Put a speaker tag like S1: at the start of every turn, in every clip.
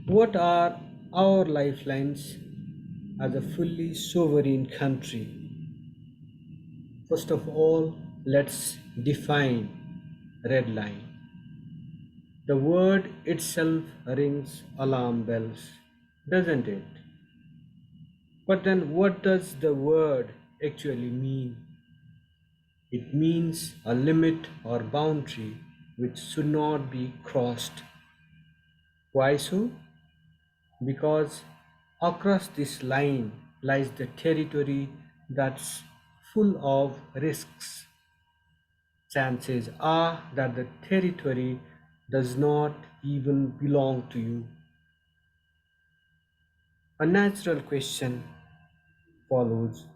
S1: What are our lifelines as a fully sovereign country? First of all, let's define red line. The word itself rings alarm bells, doesn't it? But then, what does the word actually mean? It means a limit or boundary which should not be crossed. Why so? Because across this line lies the territory that's full of risks. Chances are that the territory does not even belong to you. A natural question follows: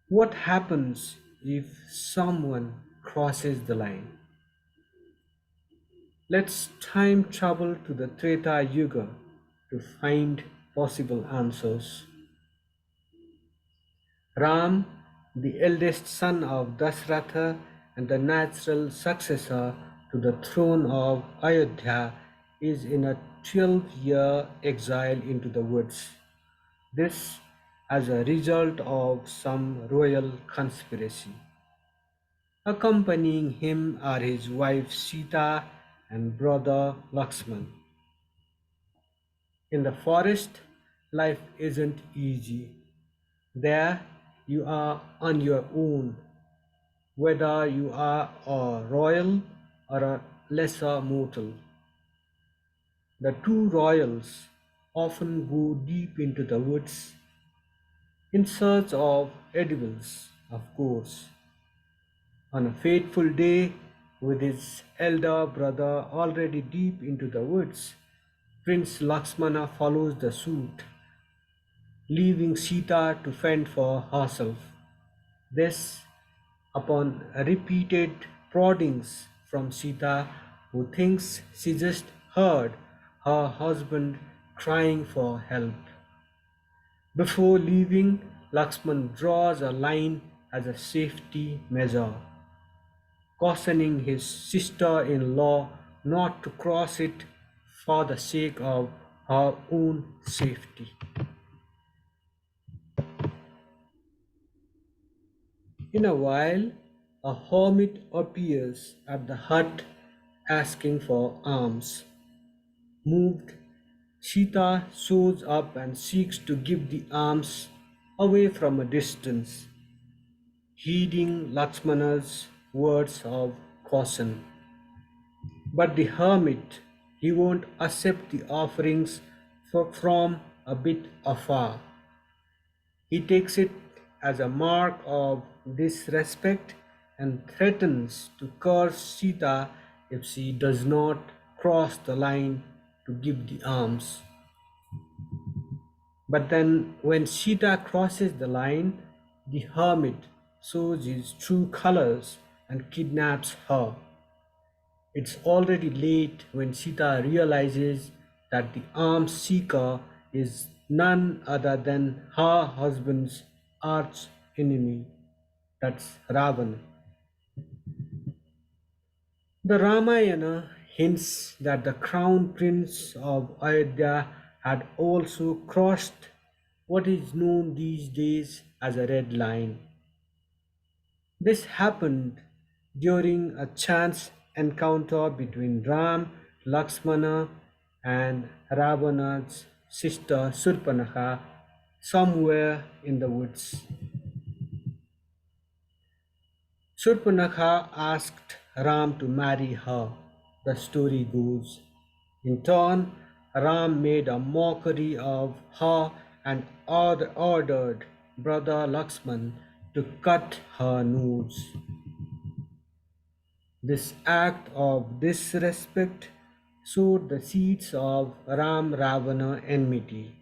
S1: what happens if someone crosses the line? Let's time travel to the Treta Yuga to find possible answers. Ram, the eldest son of Dasratha and the natural successor to the throne of Ayodhya, is in a 12-year exile into the woods. This as a result of some royal conspiracy. Accompanying him are his wife Sita and brother Lakshman. In the forest, life isn't easy. There, you are on your own, whether you are a royal or a lesser mortal. The two royals often go deep into the woods in search of edibles, of course. On a fateful day, with his elder brother already deep into the woods, Prince Lakshmana follows the suit, leaving Sita to fend for herself. This, upon repeated proddings from Sita, who thinks she just heard her husband crying for help. Before leaving, Lakshman draws a line as a safety measure, cautioning his sister in law not to cross it for the sake of her own safety. In a while, a hermit appears at the hut asking for alms. Moved, Sita shows up and seeks to give the alms away from a distance, heeding Lakshmana's words of caution. But the hermit, he won't accept the offerings from a bit afar. He takes it as a mark of disrespect and threatens to curse Sita if she does not cross the line to give the alms. But then, when Sita crosses the line, the hermit shows his true colors and kidnaps her. It's already late when Sita realizes that the alms seeker is none other than her husband's arch enemy, that's Ravana. The Ramayana hints that the crown prince of Ayodhya had also crossed what is known these days as a red line. This happened during a chance encounter between Ram, Lakshmana, and Ravana's sister Surpanakha somewhere in the woods. Surpanakha asked Ram to marry her, the story goes. In turn, Ram made a mockery of her and ordered brother Lakshman to cut her nose. This act of disrespect sowed the seeds of Ram Ravana enmity.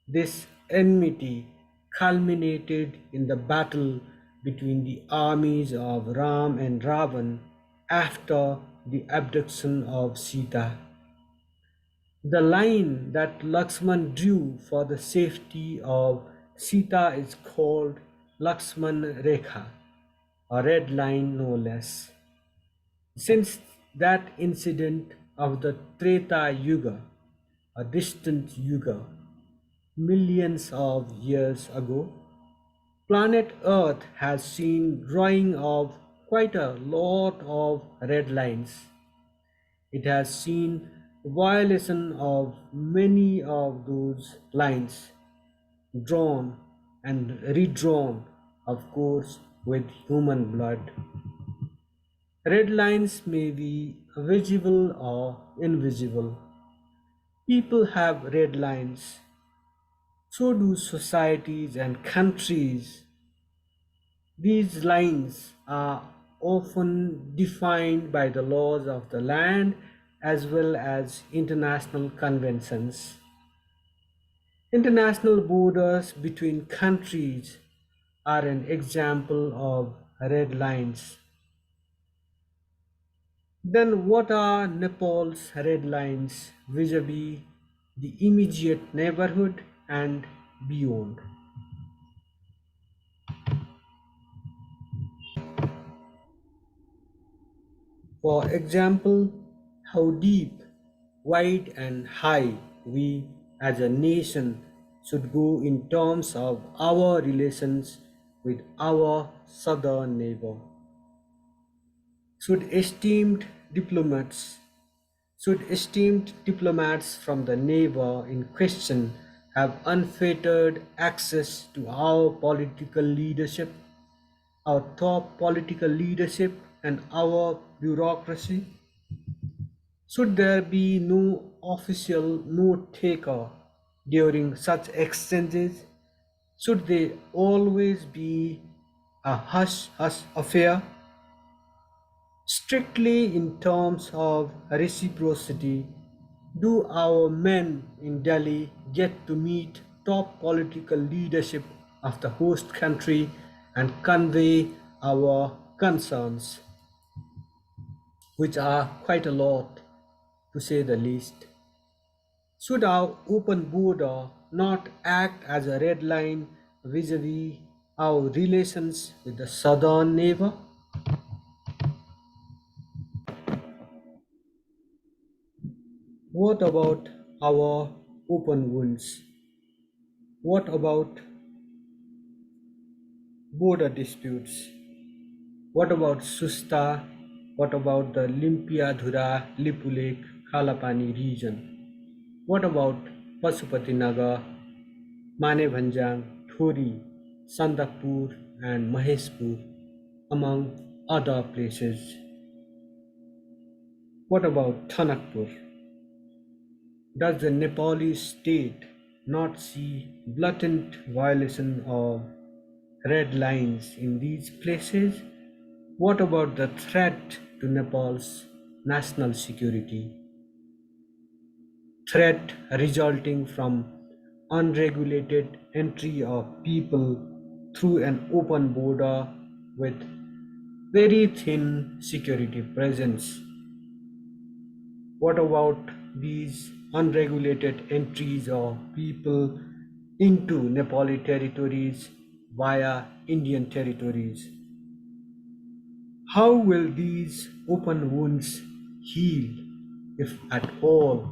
S1: This enmity culminated in the battle between the armies of Ram and Ravan after the abduction of Sita. The line that Lakshman drew for the safety of Sita is called Lakshman Rekha, a red line no less. Since that incident of the Treta Yuga, a distant yuga, millions of years ago, planet Earth has seen drawing of quite a lot of red lines. It has seen violation of many of those lines, drawn and redrawn, of course, with human blood. Red lines may be visible or invisible. People have red lines, so do societies and countries. These lines are often defined by the laws of the land as well as international conventions. International borders between countries are an example of red lines. Then, what are Nepal's red lines vis-a-vis the immediate neighborhood and beyond? For example, how deep, wide, and high we as a nation should go in terms of our relations with our southern neighbor. Should esteemed diplomats should esteemed diplomats from the neighbor in question have unfettered access to our political leadership, our top political leadership, and our bureaucracy? Should there be no official note taker during such exchanges? Should they always be a hush hush affair? Strictly in terms of reciprocity, do our men in Delhi get to meet top political leadership of the host country and convey our concerns, which are quite a lot to say the least? Should our open border not act as a red line vis-a-vis our relations with the southern neighbor? What about our open wounds? What about border disputes? What about Susta? What about the Limpiadhura, Lipulek, Khalapani region? What about Pasupatinagar, Manebhanjang, Thori, Sandakpur, and Maheshpur, among other places? What about Thanakpur? Does the Nepali state not see blatant violation of red lines in these places? What about the threat to Nepal's national security? Threat resulting from unregulated entry of people through an open border with very thin security presence. What about these unregulated entries of people into Nepali territories via Indian territories? How will these open wounds heal, if at all?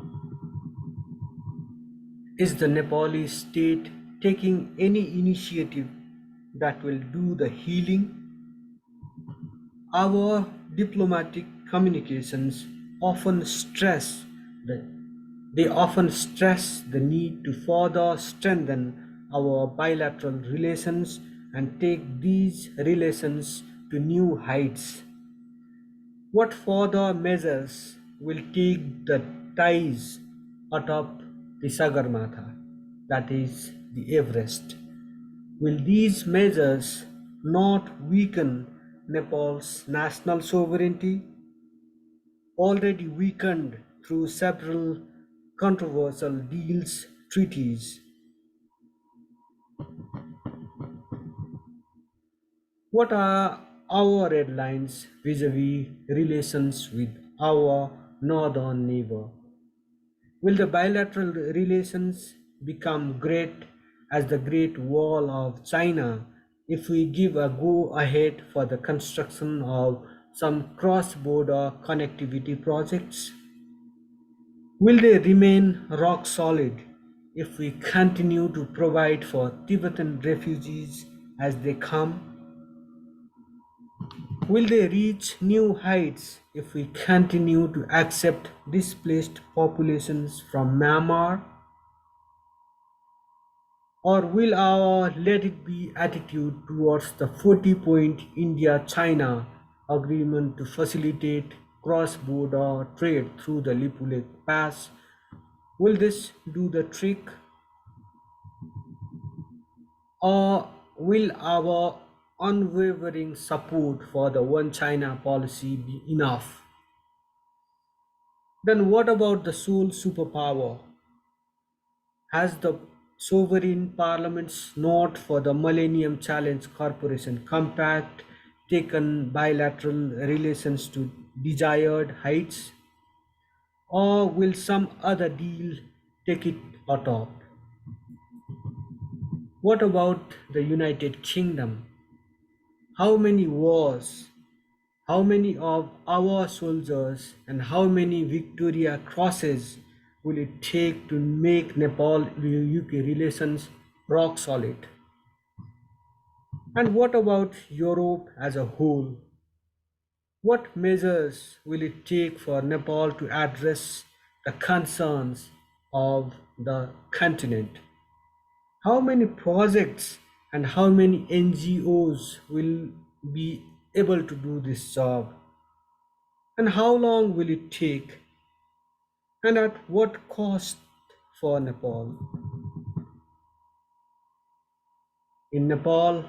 S1: Is the Nepali state taking any initiative that will do the healing? Our diplomatic communications often stress the they often stress the need to further strengthen our bilateral relations and take these relations to new heights. What further measures will take the ties atop the Sagarmatha, that is the Everest? Will these measures not weaken Nepal's national sovereignty, already weakened through several controversial deals, treaties? What are our red lines vis-a-vis relations with our northern neighbor? Will the bilateral relations become great as the Great Wall of China if we give a go ahead for the construction of some cross border connectivity projects? Will they remain rock solid if we continue to provide for Tibetan refugees as they come? Will they reach new heights if we continue to accept displaced populations from Myanmar? Or will our let it be attitude towards the 40-point India China agreement to facilitate cross border trade through the Lipulek Pass, will this do the trick? Or will our unwavering support for the One China policy be enough? Then what about the sole superpower? Has the sovereign parliaments not for the Millennium Challenge Corporation Compact taken bilateral relations to desired heights? Or will some other deal take it atop? What about the United Kingdom? How many wars, how many of our soldiers, and how many Victoria Crosses will it take to make Nepal UK relations rock solid? And what about Europe as a whole? What measures will it take for Nepal to address the concerns of the continent? How many projects and how many NGOs will be able to do this job? And how long will it take? And at what cost for Nepal? In Nepal,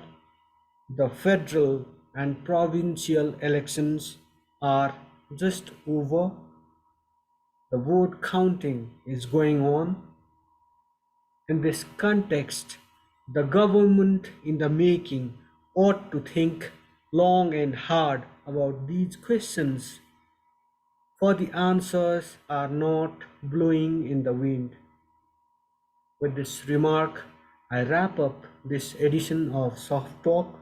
S1: the federal and provincial elections are just over. The vote counting is going on. In this context, the government in the making ought to think long and hard about these questions, for the answers are not blowing in the wind. With this remark, I wrap up this edition of Soft Talk.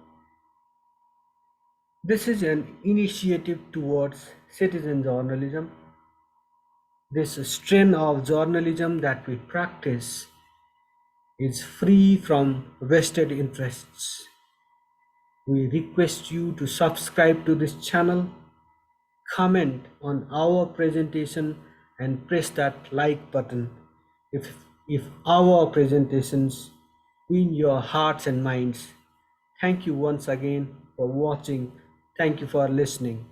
S1: This is an initiative towards citizen journalism. This strain of journalism that we practice is free from vested interests. We request you to subscribe to this channel, comment on our presentation, and press that like button if our presentations win your hearts and minds. Thank you once again for watching. Thank you for listening.